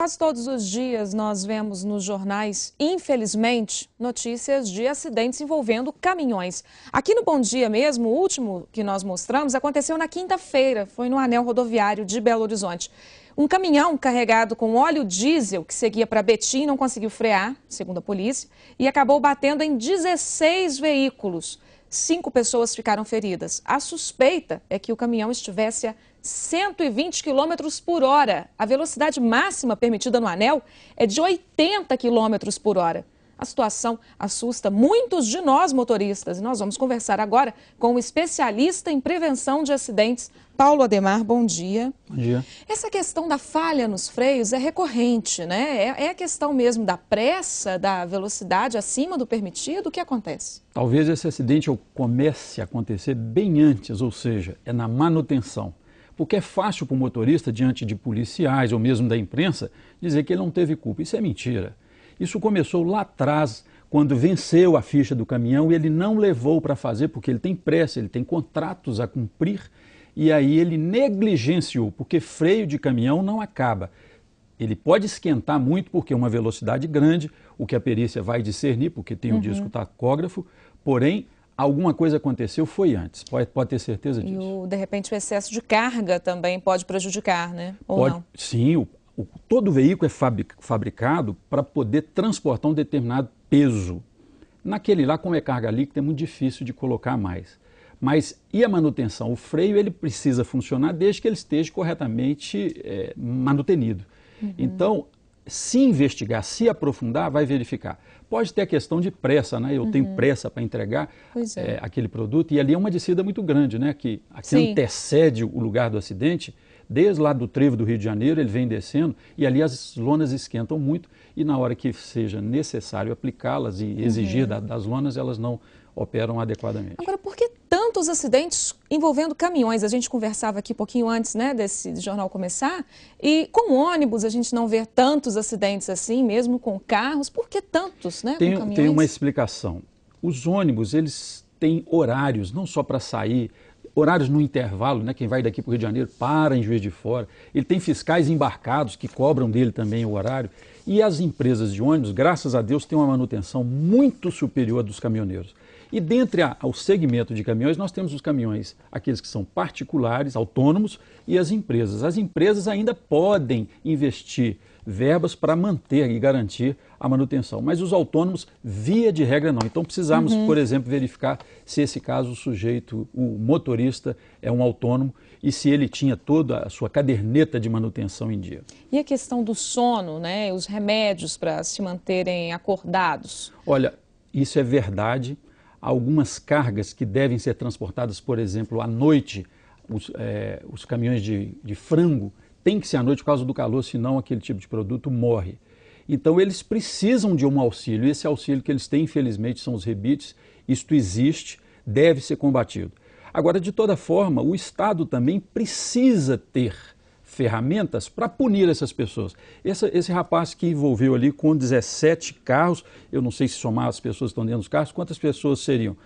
Quase todos os dias nós vemos nos jornais, infelizmente, notícias de acidentes envolvendo caminhões. Aqui no Bom Dia mesmo, o último que nós mostramos aconteceu na quinta-feira, foi no anel rodoviário de Belo Horizonte. Um caminhão carregado com óleo diesel que seguia para Betim não conseguiu frear, segundo a polícia, e acabou batendo em 16 veículos. 5 pessoas ficaram feridas. A suspeita é que o caminhão estivesse a 120 km por hora. A velocidade máxima permitida no anel é de 80 km por hora. A situação assusta muitos de nós motoristas. E nós vamos conversar agora com o especialista em prevenção de acidentes, Paulo Ademar. Bom dia. Bom dia. Essa questão da falha nos freios é recorrente, né? É a questão mesmo da pressa, da velocidade acima do permitido. O que acontece? Talvez esse acidente comece a acontecer bem antes, ou seja, é na manutenção. Porque é fácil para o motorista, diante de policiais ou mesmo da imprensa, dizer que ele não teve culpa. Isso é mentira. Isso começou lá atrás, quando venceu a ficha do caminhão e ele não levou para fazer, porque ele tem pressa, ele tem contratos a cumprir, e aí ele negligenciou, porque freio de caminhão não acaba. Ele pode esquentar muito, porque é uma velocidade grande, o que a perícia vai discernir, porque tem o disco tacógrafo, porém, alguma coisa aconteceu, foi antes, pode ter certeza disso. E, de repente, o excesso de carga também pode prejudicar, né? Ou não? Sim, todo veículo é fabricado para poder transportar um determinado peso. Naquele lá, como é carga líquida, é muito difícil de colocar mais. Mas e a manutenção? O freio ele precisa funcionar desde que ele esteja corretamente manutenido. Então, se investigar, se aprofundar, vai verificar. Pode ter a questão de pressa, né? Eu tenho pressa para entregar aquele produto, e ali é uma descida muito grande, né? Que antecede o lugar do acidente. Desde lá do trevo do Rio de Janeiro, ele vem descendo e ali as lonas esquentam muito e na hora que seja necessário aplicá-las e exigir das lonas, elas não operam adequadamente. Agora, por que tantos acidentes envolvendo caminhões? A gente conversava aqui um pouquinho antes, né, desse jornal começar, e com ônibus a gente não vê tantos acidentes assim, mesmo com carros. Por que tantos, né, com caminhões? Tem uma explicação. Os ônibus, eles têm horários, não só para sair, horários no intervalo, né? Quem vai daqui para o Rio de Janeiro para em Juiz de Fora. Ele tem fiscais embarcados que cobram dele também o horário. E as empresas de ônibus, graças a Deus, têm uma manutenção muito superior à dos caminhoneiros. E dentre ao segmento de caminhões, nós temos os caminhões, aqueles que são particulares, autônomos, e as empresas. As empresas ainda podem investir verbas para manter e garantir a manutenção, mas os autônomos, via de regra, não. Então precisamos, por exemplo, verificar se esse caso o sujeito, o motorista, é um autônomo e se ele tinha toda a sua caderneta de manutenção em dia. E a questão do sono, né? Os remédios para se manterem acordados? Olha, isso é verdade. Algumas cargas que devem ser transportadas, por exemplo, à noite, os caminhões de frango, tem que ser à noite por causa do calor, senão aquele tipo de produto morre. Então eles precisam de um auxílio, e esse auxílio que eles têm, infelizmente, são os rebites. Isto existe, deve ser combatido. Agora, de toda forma, o Estado também precisa ter ferramentas para punir essas pessoas. Esse rapaz que envolveu ali com 17 carros, eu não sei se somar as pessoas que estão dentro dos carros, quantas pessoas seriam?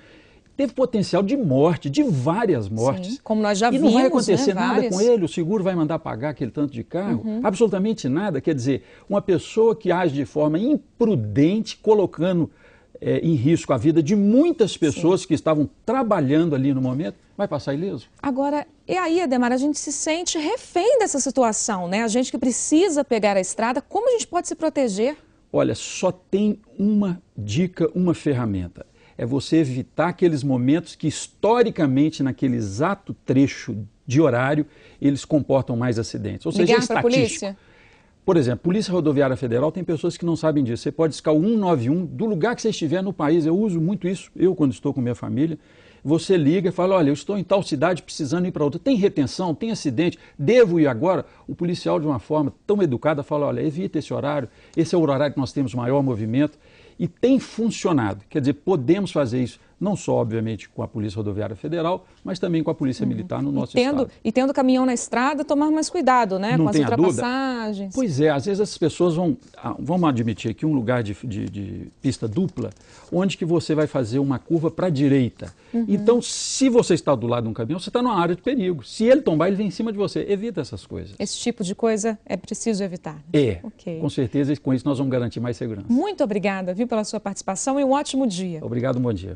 Teve potencial de morte, de várias mortes. Sim, como nós já vimos, e não vai acontecer, né, nada com ele, o seguro vai mandar pagar aquele tanto de carro, absolutamente nada. Quer dizer, uma pessoa que age de forma imprudente, colocando em risco a vida de muitas pessoas que estavam trabalhando ali no momento, vai passar ileso. Agora, e aí, Ademar, a gente se sente refém dessa situação, né? A gente que precisa pegar a estrada, como a gente pode se proteger? Olha, só tem uma dica, uma ferramenta. É você evitar aqueles momentos que, historicamente, naquele exato trecho de horário, eles comportam mais acidentes. Ou seja, é estatístico. Polícia? Por exemplo, Polícia Rodoviária Federal, tem pessoas que não sabem disso. Você pode discar o 191 do lugar que você estiver no país. Eu uso muito isso, eu quando estou com minha família. Você liga e fala, olha, eu estou em tal cidade precisando ir para outra. Tem retenção, tem acidente, devo ir agora? O policial, de uma forma tão educada, fala, olha, evita esse horário, esse é o horário que nós temos maior movimento. E tem funcionado. Quer dizer, podemos fazer isso não só, obviamente, com a Polícia Rodoviária Federal, mas também com a Polícia Militar no nosso estado. E tendo caminhão na estrada, tomar mais cuidado, né? Não com as ultrapassagens. Pois é, às vezes as pessoas vamos admitir aqui um lugar de pista dupla, onde que você vai fazer uma curva para a direita. Então, se você está do lado de um caminhão, você está numa área de perigo. Se ele tombar, ele vem em cima de você. Evita essas coisas. Esse tipo de coisa é preciso evitar. Com certeza, e com isso nós vamos garantir mais segurança. Muito obrigada, viu, pela sua participação e um ótimo dia. Obrigado, bom dia.